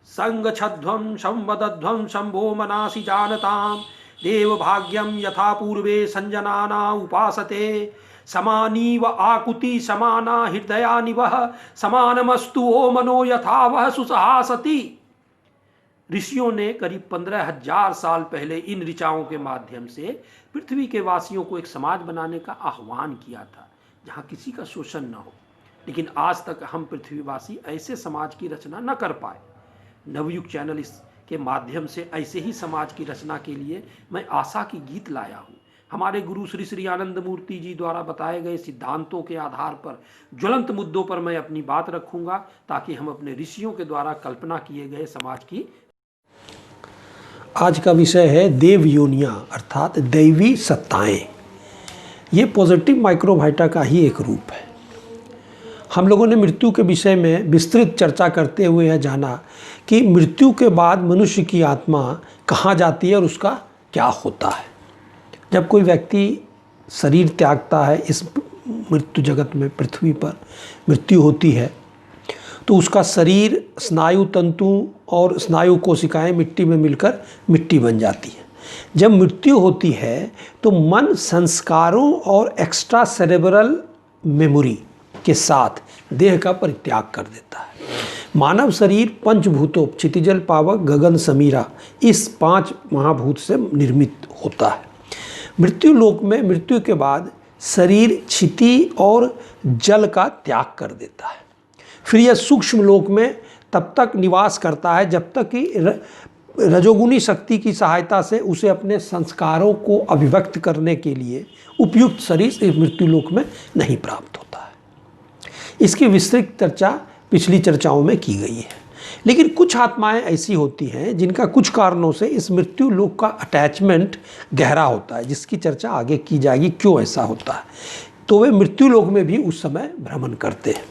संगच्छध्वं संवदध्वं शंभो मनासि जानतां देव भाग्यम यथा पूर्वे संजनाना उपासते समानीव आकुति समाना हृदयानिवह समानमस्तु ओ मनो यथा वह सुसहासति। ऋषियों ने करीब 15,000 साल पहले इन ऋचाओं के माध्यम से पृथ्वी के वासियों को एक समाज बनाने का आह्वान किया था जहां किसी का शोषण न हो। लेकिन आज तक हम पृथ्वीवासी ऐसे समाज की रचना न कर पाए। नवयुग चैनल के माध्यम से ऐसे ही समाज की रचना के लिए मैं आशा की गीत लाया हूँ। हमारे गुरु श्री श्री आनंद मूर्ति जी द्वारा बताए गए सिद्धांतों के आधार पर ज्वलंत मुद्दों पर मैं अपनी बात रखूंगा ताकि हम अपने ऋषियों के द्वारा कल्पना किए गए समाज की। आज का विषय है देव योनियाँ अर्थात दैवी सत्ताएं। ये पॉजिटिव माइक्रोबायोटा का ही एक रूप है। हम लोगों ने मृत्यु के विषय में विस्तृत चर्चा करते हुए यह जाना कि मृत्यु के बाद मनुष्य की आत्मा कहाँ जाती है और उसका क्या होता है। जब कोई व्यक्ति शरीर त्यागता है, इस मृत्यु जगत में पृथ्वी पर मृत्यु होती है, तो उसका शरीर स्नायु तंतु और स्नायु कोशिकाएं मिट्टी में मिलकर मिट्टी बन जाती है। जब मृत्यु होती है तो मन संस्कारों और एक्स्ट्रा सेरेब्रल मेमोरी के साथ देह का परित्याग कर देता है। मानव शरीर पंचभूतों क्षितिजल पावक गगन समीरा इस 5 महाभूत से निर्मित होता है। मृत्यु लोक में मृत्यु के बाद शरीर क्षिति और जल का त्याग कर देता है। फिर यह सूक्ष्म लोक में तब तक निवास करता है जब तक कि रजोगुनी शक्ति की सहायता से उसे अपने संस्कारों को अभिव्यक्त करने के लिए उपयुक्त शरीर इस मृत्यु लोक में नहीं प्राप्त होता है। इसकी विस्तृत चर्चा पिछली चर्चाओं में की गई है। लेकिन कुछ आत्माएं ऐसी होती हैं जिनका कुछ कारणों से इस मृत्यु लोक का अटैचमेंट गहरा होता है, जिसकी चर्चा आगे की जाएगी क्यों ऐसा होता है। तो वे मृत्यु लोक में भी उस समय भ्रमण करते हैं,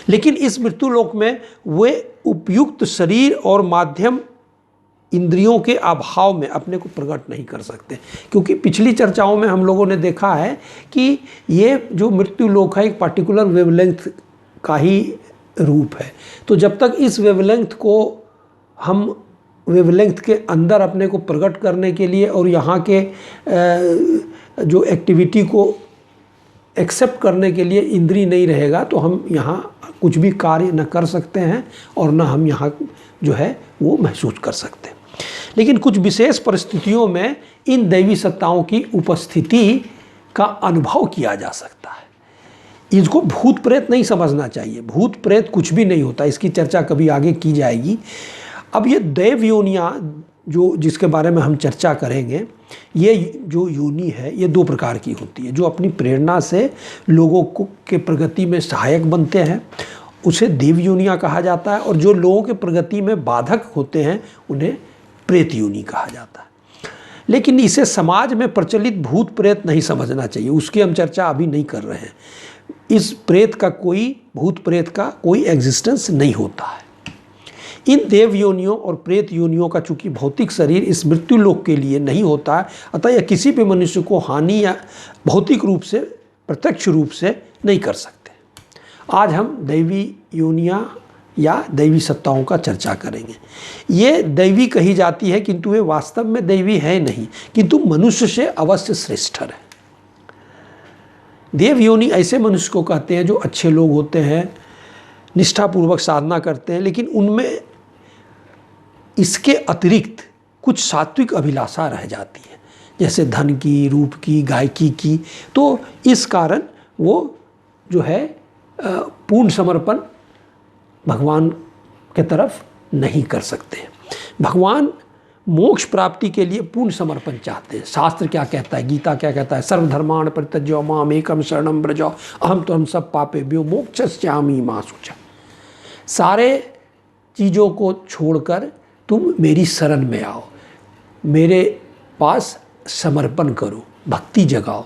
लेकिन इस मृत्यु लोक में वे उपयुक्त शरीर और माध्यम इंद्रियों के अभाव में अपने को प्रकट नहीं कर सकते। क्योंकि पिछली चर्चाओं में हम लोगों ने देखा है कि ये जो मृत्यु लोक है एक पर्टिकुलर वेवलेंथ का ही रूप है। तो जब तक इस वेवलेंथ को हम वेवलेंथ के अंदर अपने को प्रकट करने के लिए और यहाँ के जो एक्टिविटी को एक्सेप्ट करने के लिए इंद्रिय नहीं रहेगा तो हम यहाँ कुछ भी कार्य न कर सकते हैं और न हम यहाँ जो है वो महसूस कर सकते हैं। लेकिन कुछ विशेष परिस्थितियों में इन दैवी सत्ताओं की उपस्थिति का अनुभव किया जा सकता है। इसको भूत प्रेत नहीं समझना चाहिए। भूत प्रेत कुछ भी नहीं होता, इसकी चर्चा कभी आगे की जाएगी। अब ये दैव योनियाँ जो जिसके बारे में हम चर्चा करेंगे, ये जो योनि है ये 2 प्रकार की होती है। जो अपनी प्रेरणा से लोगों को के प्रगति में सहायक बनते हैं उसे देव योनियाँ कहा जाता है, और जो लोगों के प्रगति में बाधक होते हैं उन्हें प्रेत योनि कहा जाता है। लेकिन इसे समाज में प्रचलित भूत प्रेत नहीं समझना चाहिए, उसकी हम चर्चा अभी नहीं कर रहे हैं। इस प्रेत का कोई भूत प्रेत का कोई एग्जिस्टेंस नहीं होता है। इन देव योनियों और प्रेत योनियों का चूंकि भौतिक शरीर इस मृत्यु लोक के लिए नहीं होता है, अतः यह किसी भी मनुष्य को हानि या भौतिक रूप से प्रत्यक्ष रूप से नहीं कर सकते। आज हम दैवी योनियाँ या दैवी सत्ताओं का चर्चा करेंगे। ये दैवी कही जाती है किंतु वे वास्तव में दैवी है नहीं, किंतु मनुष्य से अवश्य श्रेष्ठर है। देव योनि ऐसे मनुष्य को कहते हैं जो अच्छे लोग होते हैं, निष्ठापूर्वक साधना करते हैं, लेकिन उनमें इसके अतिरिक्त कुछ सात्विक अभिलाषा रह जाती है, जैसे धन की, रूप की, गायकी की। तो इस कारण वो जो है पूर्ण समर्पण भगवान के तरफ नहीं कर सकते। भगवान मोक्ष प्राप्ति के लिए पूर्ण समर्पण चाहते हैं। शास्त्र क्या कहता है, गीता क्या कहता है, सर्वधर्मान् परित्यज्य माम एकम शरणं व्रज अहम त्वं सब पापेभ्यो मोक्षयिष्यामि मा शुचः। सारे चीज़ों को छोड़कर तुम मेरी शरण में आओ, मेरे पास समर्पण करो, भक्ति जगाओ,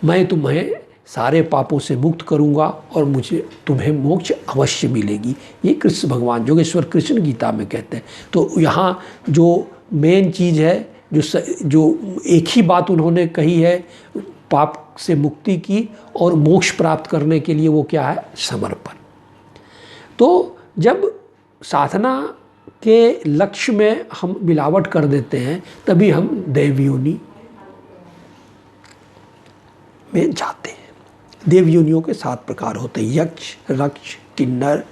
मैं तुम्हें सारे पापों से मुक्त करूंगा और मुझे तुम्हें मोक्ष अवश्य मिलेगी। ये कृष्ण भगवान योगेश्वर कृष्ण गीता में कहते हैं। तो यहाँ जो मेन चीज़ है, जो एक ही बात उन्होंने कही है पाप से मुक्ति की और मोक्ष प्राप्त करने के लिए, वो क्या है, समर्पण। तो जब साधना के लक्ष्य में हम मिलावट कर देते हैं, तभी हम दैव योनि में जाते हैं। देव योनियों के 7 प्रकार होते हैं, यक्ष, रक्ष, किन्नर,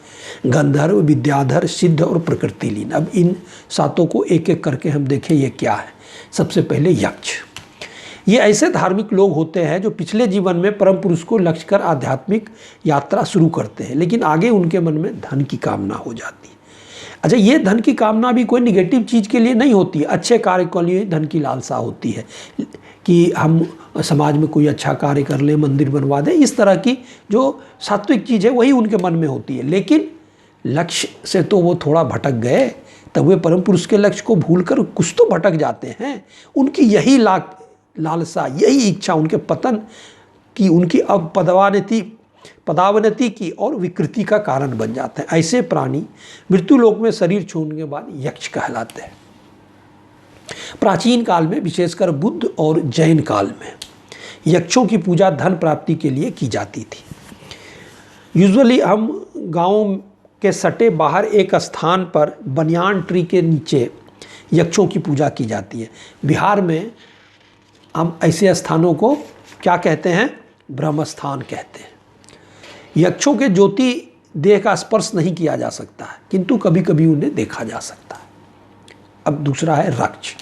गंधर्व, विद्याधर, सिद्ध और प्रकृति लीन। अब इन 7 को एक एक करके हम देखें ये क्या है। सबसे पहले यक्ष। ये ऐसे धार्मिक लोग होते हैं जो पिछले जीवन में परम पुरुष को लक्ष्य कर आध्यात्मिक यात्रा शुरू करते हैं, लेकिन आगे उनके मन में धन की कामना हो जाती है। अच्छा, ये धन की कामना भी कोई निगेटिव चीज़ के लिए नहीं होती है, अच्छे कार्य के लिए धन की लालसा होती है कि हम समाज में कोई अच्छा कार्य कर लें, मंदिर बनवा दें, इस तरह की जो सात्विक चीज़ है वही उनके मन में होती है। लेकिन लक्ष्य से तो वो थोड़ा भटक गए, तब वे परम पुरुष के लक्ष्य को भूलकर कुछ तो भटक जाते हैं। उनकी यही लालसा, यही इच्छा उनके पतन की, उनकी अब पदावनति की और विकृति का कारण बन जाते हैं। ऐसे प्राणी मृत्यु लोक में शरीर छोड़ने के बाद यक्ष कहलाते हैं। प्राचीन काल में, विशेषकर बुद्ध और जैन काल में, यक्षों की पूजा धन प्राप्ति के लिए की जाती थी। यूजुअली हम गाँव के सटे बाहर एक स्थान पर बनियान ट्री के नीचे यक्षों की पूजा की जाती है। बिहार में हम ऐसे स्थानों को क्या कहते हैं? ब्रह्मस्थान कहते हैं। यक्षों के ज्योति देह का स्पर्श नहीं किया जा सकता है, किंतु कभी कभी उन्हें देखा जा सकता है। अब दूसरा है रक्ष।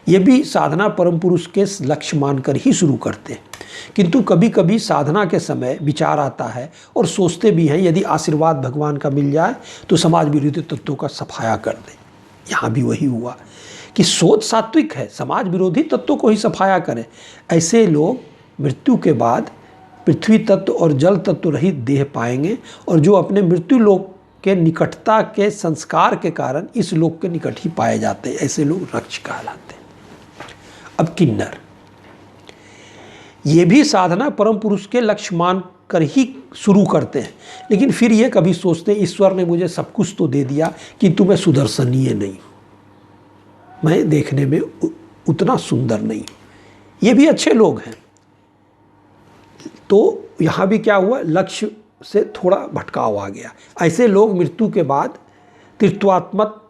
ये भी साधना परम पुरुष के लक्ष्य मानकर ही शुरू करते हैं, किंतु कभी कभी साधना के समय विचार आता है और सोचते भी हैं यदि आशीर्वाद भगवान का मिल जाए तो समाज विरोधी तत्वों का सफाया कर दें। यहाँ भी वही हुआ कि सोच सात्विक है, समाज विरोधी तत्वों को ही सफाया करें। ऐसे लोग मृत्यु के बाद पृथ्वी तत्व और जल तत्व रहित देह पाएंगे, और जो अपने मृत्यु लोक के निकटता के संस्कार के कारण इस लोक के निकट ही पाए जाते हैं। ऐसे लोग रक्ष कहलाते हैं। अब किन्नर, ये भी साधना परम पुरुष के लक्ष्य मान कर ही शुरू करते हैं, लेकिन फिर ये कभी सोचते हैं ईश्वर ने मुझे सब कुछ तो दे दिया, किंतु मैं सुदर्शनीय नहीं हूँ, मैं देखने में उतना सुंदर नहीं हूँ। ये भी अच्छे लोग हैं। तो यहाँ भी क्या हुआ, लक्ष्य से थोड़ा भटकाव आ गया। ऐसे लोग मृत्यु के बाद तीर्थवात्मक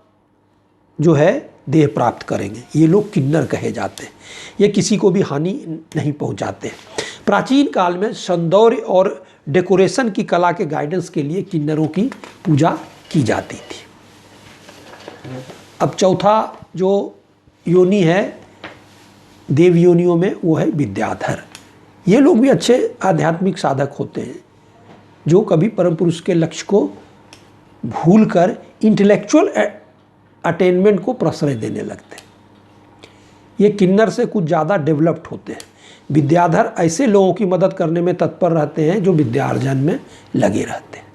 जो है देह प्राप्त करेंगे। ये लोग किन्नर कहे जाते हैं। ये किसी को भी हानि नहीं पहुंचाते। प्राचीन काल में सौंदर्य और डेकोरेशन की कला के गाइडेंस के लिए किन्नरों की पूजा की जाती थी। अब चौथा जो योनि है देव योनियों में, वो है विद्याधर। ये लोग भी अच्छे आध्यात्मिक साधक होते हैं, जो कभी परम पुरुष के लक्ष्य को भूलकर इंटेलेक्चुअल अटेनमेंट को प्रश्रय देने लगते हैं। ये किन्नर से कुछ ज़्यादा डेवलप्ड होते हैं। विद्याधर ऐसे लोगों की मदद करने में तत्पर रहते हैं जो विद्यार्जन में लगे रहते हैं।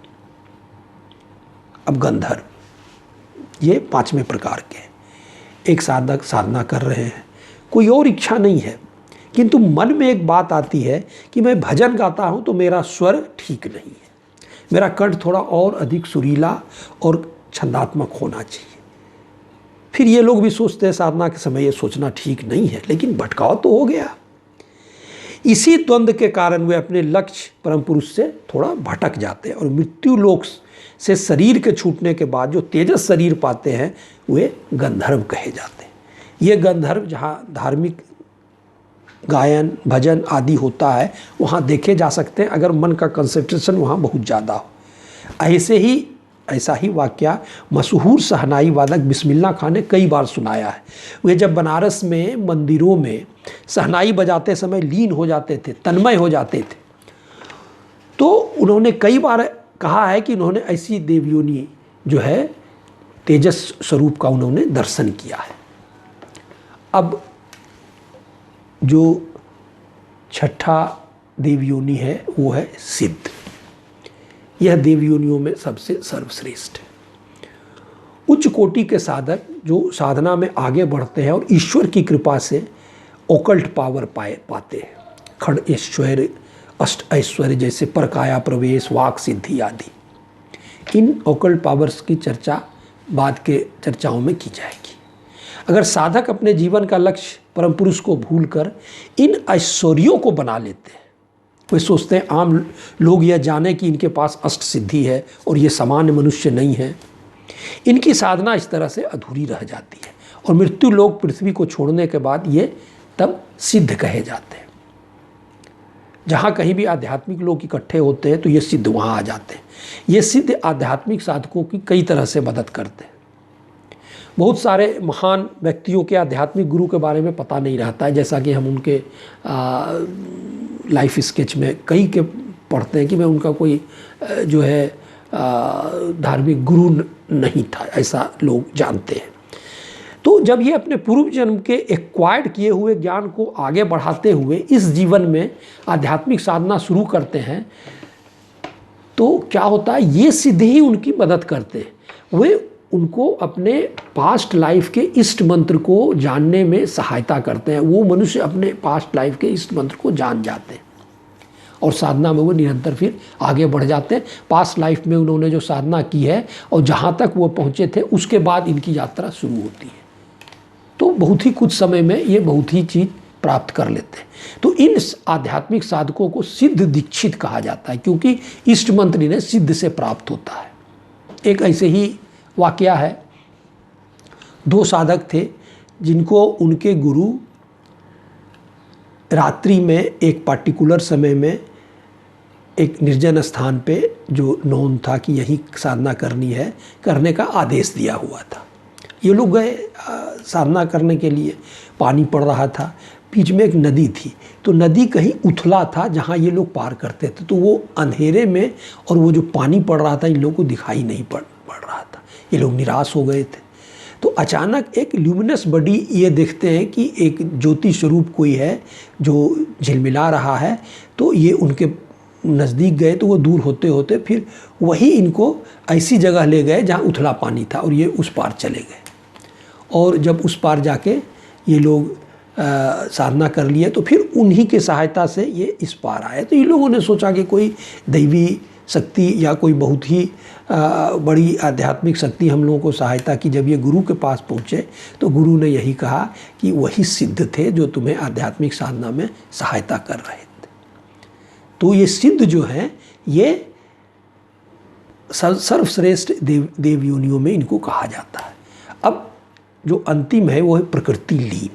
अब गंधर्व, ये 5वें प्रकार के हैं। एक साधक साधना कर रहे हैं, कोई और इच्छा नहीं है, किंतु मन में एक बात आती है कि मैं भजन गाता हूँ तो मेरा स्वर ठीक नहीं है, मेरा कंठ थोड़ा और अधिक सुरीला और छंदात्मक होना चाहिए। फिर ये लोग भी सोचते हैं साधना के समय ये सोचना ठीक नहीं है, लेकिन भटकाव तो हो गया। इसी द्वंद्व के कारण वे अपने लक्ष्य परम पुरुष से थोड़ा भटक जाते हैं, और मृत्यु लोक से शरीर के छूटने के बाद जो तेजस शरीर पाते हैं वे गंधर्व कहे जाते हैं। ये गंधर्व जहाँ धार्मिक गायन भजन आदि होता है वहाँ देखे जा सकते हैं, अगर मन का कंसंट्रेशन वहाँ बहुत ज़्यादा हो। ऐसा ही वाकया मशहूर शहनाई वादक बिस्मिल्लाह खां ने कई बार सुनाया है। वे जब बनारस में मंदिरों में शहनाई बजाते समय लीन हो जाते थे, तन्मय हो जाते थे, तो उन्होंने कई बार कहा है कि उन्होंने ऐसी देवयोनि जो है तेजस स्वरूप का उन्होंने दर्शन किया है। अब जो छठा देवयोनि है वो है सिद्ध। यह देवयोनियों में सबसे सर्वश्रेष्ठ है। उच्च कोटि के साधक जो साधना में आगे बढ़ते हैं और ईश्वर की कृपा से ओकल्ट पावर पाते हैं, खड़ ऐश्वर्य, अष्ट ऐश्वर्य जैसे परकाया प्रवेश, वाक सिद्धि आदि। इन ओकल्ट पावर्स की चर्चा बाद के चर्चाओं में की जाएगी। अगर साधक अपने जीवन का लक्ष्य परम पुरुष को भूलकर इन ऐश्वर्यों को बना लेते हैं, वे सोचते हैं आम लोग यह जाने कि इनके पास अष्ट सिद्धि है और ये सामान्य मनुष्य नहीं है, इनकी साधना इस तरह से अधूरी रह जाती है और मृत्यु लोक पृथ्वी को छोड़ने के बाद ये तब सिद्ध कहे जाते हैं। जहाँ कहीं भी आध्यात्मिक लोग इकट्ठे होते हैं तो ये सिद्ध वहाँ आ जाते हैं। ये सिद्ध आध्यात्मिक साधकों की कई तरह से मदद करते हैं। बहुत सारे महान व्यक्तियों के आध्यात्मिक गुरु के बारे में पता नहीं रहता है, जैसा कि हम उनके लाइफ स्केच में कई के पढ़ते हैं कि मैं उनका कोई जो है धार्मिक गुरु नहीं था, ऐसा लोग जानते हैं। तो जब ये अपने पूर्व जन्म के एक्वायर्ड किए हुए ज्ञान को आगे बढ़ाते हुए इस जीवन में आध्यात्मिक साधना शुरू करते हैं तो क्या होता है, ये सिद्ध ही उनकी मदद करते हैं। वे उनको अपने पास्ट लाइफ के इष्ट मंत्र को जानने में सहायता करते हैं। वो मनुष्य अपने पास्ट लाइफ के इष्ट मंत्र को जान जाते हैं और साधना में वो निरंतर फिर आगे बढ़ जाते हैं। पास्ट लाइफ में उन्होंने जो साधना की है और जहाँ तक वो पहुँचे थे उसके बाद इनकी यात्रा शुरू होती है। तो बहुत ही कुछ समय में ये बहुत ही चीज़ प्राप्त कर लेते हैं। तो इन आध्यात्मिक साधकों को सिद्ध दीक्षित कहा जाता है, क्योंकि इष्ट मंत्र इन्हें सिद्ध से प्राप्त होता है। एक ऐसे ही वाकया है, दो साधक थे जिनको उनके गुरु रात्रि में एक पार्टिकुलर समय में एक निर्जन स्थान पे जो नोन था कि यही साधना करनी है, करने का आदेश दिया हुआ था। ये लोग गए साधना करने के लिए। पानी पड़ रहा था, बीच में एक नदी थी, तो नदी कहीं उथला था जहाँ ये लोग पार करते थे। तो वो अंधेरे में और वो जो पानी पड़ रहा था इन लोगों को दिखाई नहीं पड़ रहा था। ये लोग निराश हो गए थे। तो अचानक एक ल्यूमिनस बॉडी ये देखते हैं कि एक ज्योति स्वरूप कोई है जो झिलमिला रहा है। तो ये उनके नज़दीक गए तो वो दूर होते होते फिर वही इनको ऐसी जगह ले गए जहाँ उथला पानी था और ये उस पार चले गए। और जब उस पार जाके ये लोग साधना कर लिए तो फिर उन्हीं के सहायता से ये इस पार आए। तो ये लोगों ने सोचा कि कोई दैवी शक्ति या कोई बहुत ही बड़ी आध्यात्मिक शक्ति हम लोगों को सहायता की। जब ये गुरु के पास पहुँचे तो गुरु ने यही कहा कि वही सिद्ध थे जो तुम्हें आध्यात्मिक साधना में सहायता कर रहे थे। तो ये सिद्ध जो हैं ये सर्वश्रेष्ठ देव योनियों में इनको कहा जाता है। अब जो अंतिम है वो है प्रकृति लीन।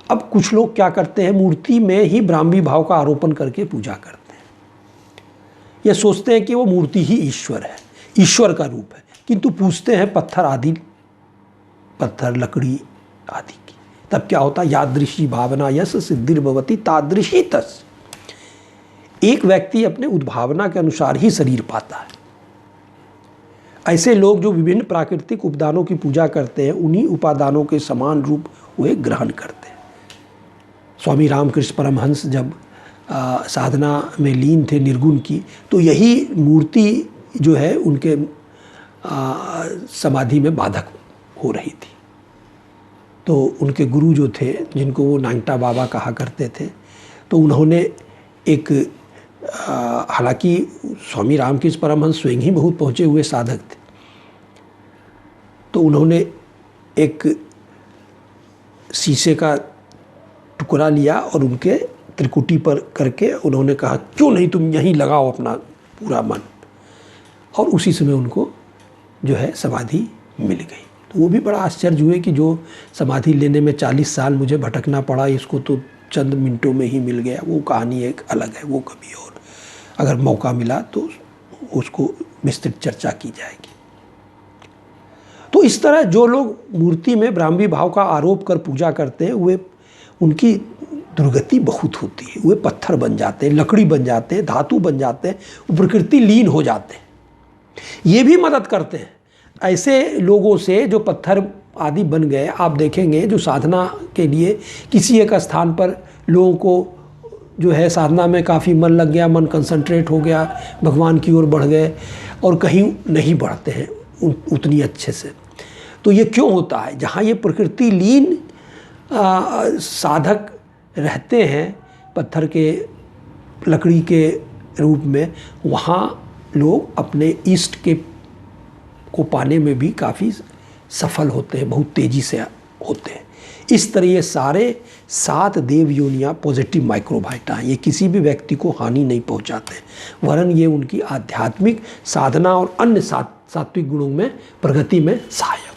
अब कुछ लोग क्या करते हैं, मूर्ति में ही ब्राह्मी भाव का आरोपण करके पूजा करते हैं। ये सोचते हैं कि वो मूर्ति ही ईश्वर है, ईश्वर का रूप है, किंतु पूछते हैं पत्थर लकड़ी आदि की। तब क्या होता है, यादृशी भावना यस सिद्धिर्भवति तादृशी तस्। एक व्यक्ति अपने उद्भावना के अनुसार ही शरीर पाता है। ऐसे लोग जो विभिन्न प्राकृतिक उपादानों की पूजा करते हैं उन्हीं उपादानों के समान रूप वे ग्रहण करते हैं। स्वामी रामकृष्ण परमहंस जब साधना में लीन थे निर्गुण की, तो यही मूर्ति जो है उनके समाधि में बाधक हो रही थी। तो उनके गुरु जो थे जिनको वो नांगटा बाबा कहा करते थे, तो उन्होंने एक हालांकि स्वामी रामकृष्ण परमहंस स्वयं ही बहुत पहुँचे हुए साधक थे, तो उन्होंने एक शीशे का टुकड़ा लिया और उनके त्रिकुटी पर करके उन्होंने कहा क्यों नहीं तुम यहीं लगाओ अपना पूरा मन, और उसी समय उनको जो है समाधि मिल गई। तो वो भी बड़ा आश्चर्य हुए कि जो समाधि लेने में 40 साल मुझे भटकना पड़ा, इसको तो चंद मिनटों में ही मिल गया। वो कहानी एक अलग है, वो कभी और अगर मौका मिला तो उसको विस्तृत चर्चा की जाएगी। तो इस तरह जो लोग मूर्ति में ब्राह्मी भाव का आरोप कर पूजा करते हैं वे उनकी दुर्गति बहुत होती है। वे पत्थर बन जाते हैं, लकड़ी बन जाते हैं, धातु बन जाते हैं, प्रकृति लीन हो जाते हैं। ये भी मदद करते हैं ऐसे लोगों से जो पत्थर आदि बन गए। आप देखेंगे जो साधना के लिए किसी एक स्थान पर लोगों को जो है साधना में काफ़ी मन लग गया, मन कंसंट्रेट हो गया, भगवान की ओर बढ़ गए, और कहीं नहीं बढ़ते हैं उतनी अच्छे से। तो ये क्यों होता है? जहाँ ये प्रकृति लीन साधक रहते हैं पत्थर के लकड़ी के रूप में, वहाँ लोग अपने इष्ट के को पाने में भी काफ़ी सफल होते हैं, बहुत तेज़ी से होते हैं। इस तरह ये सारे 7 देव योनियाँ पॉजिटिव माइक्रोबाइटा हैं। ये किसी भी व्यक्ति को हानि नहीं पहुंचाते, वरन ये उनकी आध्यात्मिक साधना और अन्य सात्विक गुणों में प्रगति में सहायक।